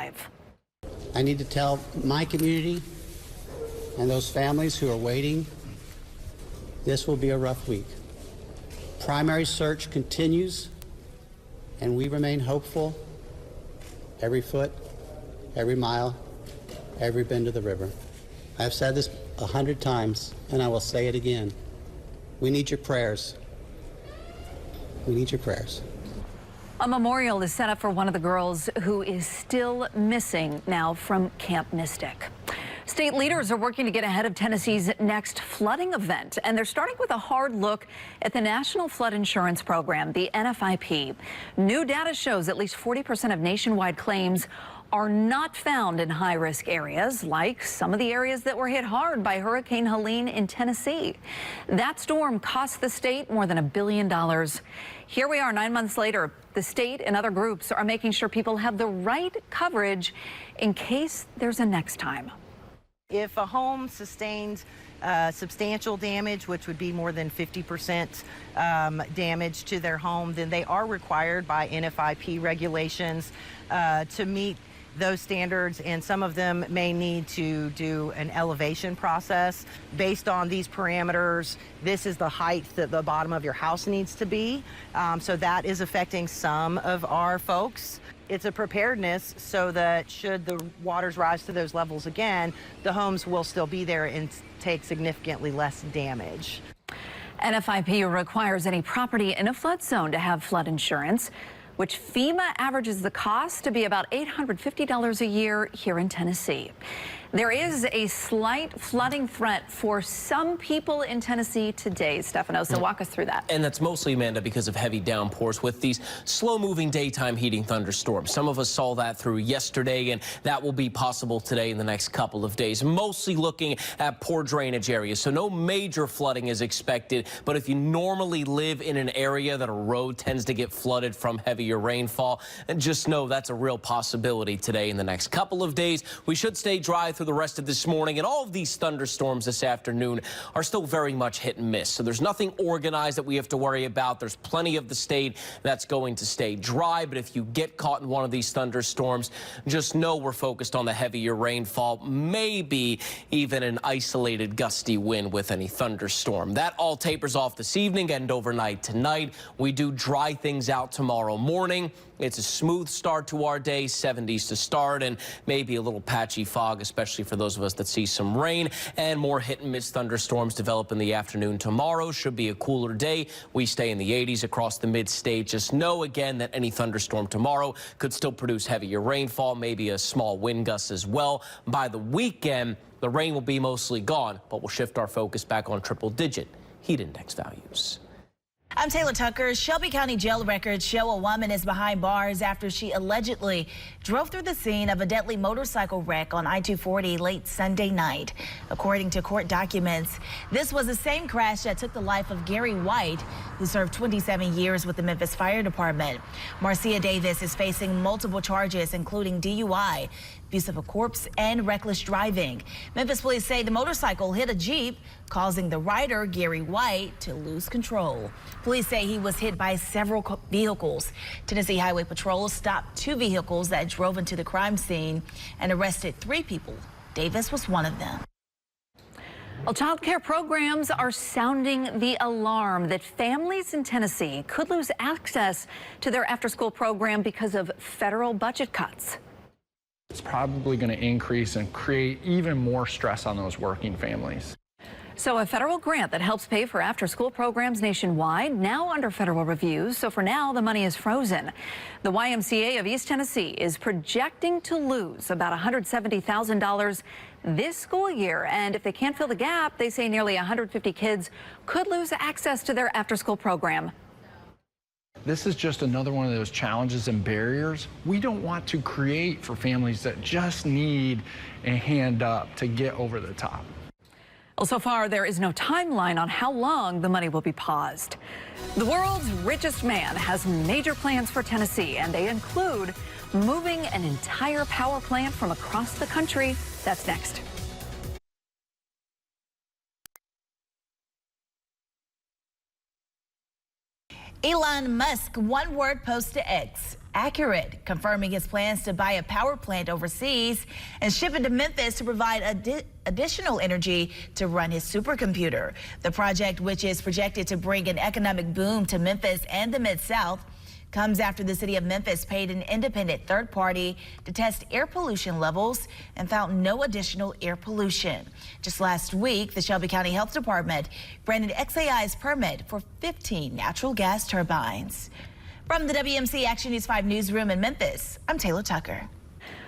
live. I need to tell my community and those families who are waiting, this will be a rough week. Primary search continues, and we remain hopeful every foot, every mile, every bend of the river. I've said this 100 times, and I will say it again. We need your prayers. We need your prayers. A memorial is set up for one of the girls who is still missing now from Camp Mystic. State leaders are working to get ahead of Tennessee's next flooding event, and they're starting with a hard look at the National Flood Insurance Program, the NFIP. New data shows at least 40% of nationwide claims are not found in high-risk areas, like some of the areas that were hit hard by Hurricane Helene in Tennessee. That storm cost the state more than $1 billion. Here we are 9 months later. The state and other groups are making sure people have the right coverage in case there's a next time. If a home sustains substantial damage, which would be more than 50% damage to their home, then they are required by NFIP regulations to meet those standards, and some of them may need to do an elevation process. Based on these parameters, this is the height that the bottom of your house needs to be. So that is affecting some of our folks. It's a preparedness so that should the waters rise to those levels again, the homes will still be there and take significantly less damage. NFIP requires any property in a flood zone to have flood insurance, which FEMA averages the cost to be about $850 a year here in Tennessee. There is a slight flooding threat for some people in Tennessee today, Stefano, so walk us through that. And that's mostly, Amanda, because of heavy downpours with these slow-moving daytime heating thunderstorms. Some of us saw that through yesterday, and that will be possible today in the next couple of days. Mostly looking at poor drainage areas, so no major flooding is expected. But if you normally live in an area that a road tends to get flooded from heavier rainfall, and just know that's a real possibility today in the next couple of days. We should stay dry through the rest of this morning, and all of these thunderstorms this afternoon are still very much hit and miss. So there's nothing organized that we have to worry about. There's plenty of the state that's going to stay dry, but if you get caught in one of these thunderstorms, just know we're focused on the heavier rainfall, maybe even an isolated gusty wind with any thunderstorm. That all tapers off this evening and overnight tonight. We do dry things out tomorrow morning. It's a smooth start to our day, 70s to start, and maybe a little patchy fog, especially for those of us that see some rain, and more hit and miss thunderstorms develop in the afternoon tomorrow. Should be a cooler day. We stay in the 80s across the mid-state. Just know again that any thunderstorm tomorrow could still produce heavier rainfall, maybe a small wind gust as well. By the weekend, the rain will be mostly gone, but we'll shift our focus back on triple-digit heat index values. I'm Taylor Tucker. Shelby County jail records show a woman is behind bars after she allegedly drove through the scene of a deadly motorcycle wreck on I-240 late Sunday night. According to court documents, this was the same crash that took the life of Gary White, who served 27 years with the Memphis Fire Department. Marcia Davis is facing multiple charges, including DUI, use of a corpse, and reckless driving. Memphis police say the motorcycle hit a Jeep, causing the rider, Gary White, to lose control. Police say he was hit by several vehicles. Tennessee Highway Patrol stopped 2 vehicles that drove into the crime scene and arrested 3 people. Davis was one of them. Well, child care programs are sounding the alarm that families in Tennessee could lose access to their after-school program because of federal budget cuts. It's probably going to increase and create even more stress on those working families. So a federal grant that helps pay for after-school programs nationwide now under federal review. So for now, the money is frozen. The YMCA of East Tennessee is projecting to lose about $170,000 this school year. And if they can't fill the gap, they say nearly 150 kids could lose access to their after-school program. This is just another one of those challenges and barriers we don't want to create for families that just need a hand up to get over the top. Well, so far, there is no timeline on how long the money will be paused. The world's richest man has major plans for Tennessee, and they include moving an entire power plant from across the country. That's next. Elon Musk one-word post to X. accurate, confirming his plans to buy a power plant overseas and ship it to Memphis to provide additional energy to run his supercomputer. The project, which is projected to bring an economic boom to Memphis and the Mid-South, comes after the city of Memphis paid an independent third party to test air pollution levels and found no additional air pollution. Just last week, the Shelby County Health Department granted XAI's permit for 15 natural gas turbines. From the WMC Action News 5 newsroom in Memphis, I'm Taylor Tucker.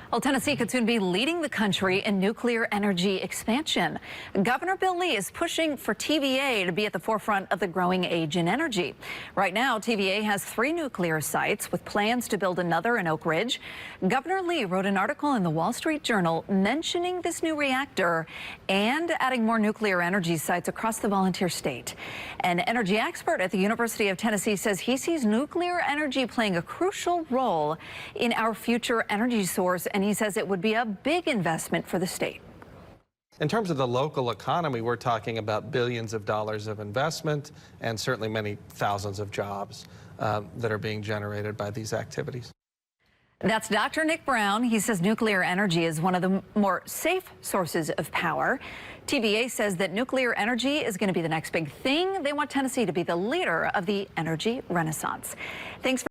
Well, Tennessee could soon be leading the country in nuclear energy expansion. Governor Bill Lee is pushing for TVA to be at the forefront of the growing age in energy. Right now, TVA has 3 nuclear sites with plans to build another in Oak Ridge. Governor Lee wrote an article in the Wall Street Journal mentioning this new reactor and adding more nuclear energy sites across the volunteer state. An energy expert at the University of Tennessee says he sees nuclear energy playing a crucial role in our future energy source, and he says it would be a big investment for the state. In terms of the local economy, we're talking about billions of dollars of investment and certainly many thousands of jobs that are being generated by these activities. That's Dr. Nick Brown. He says nuclear energy is one of the more safe sources of power. TVA says that nuclear energy is going to be the next big thing. They want Tennessee to be the leader of the energy renaissance. Thanks for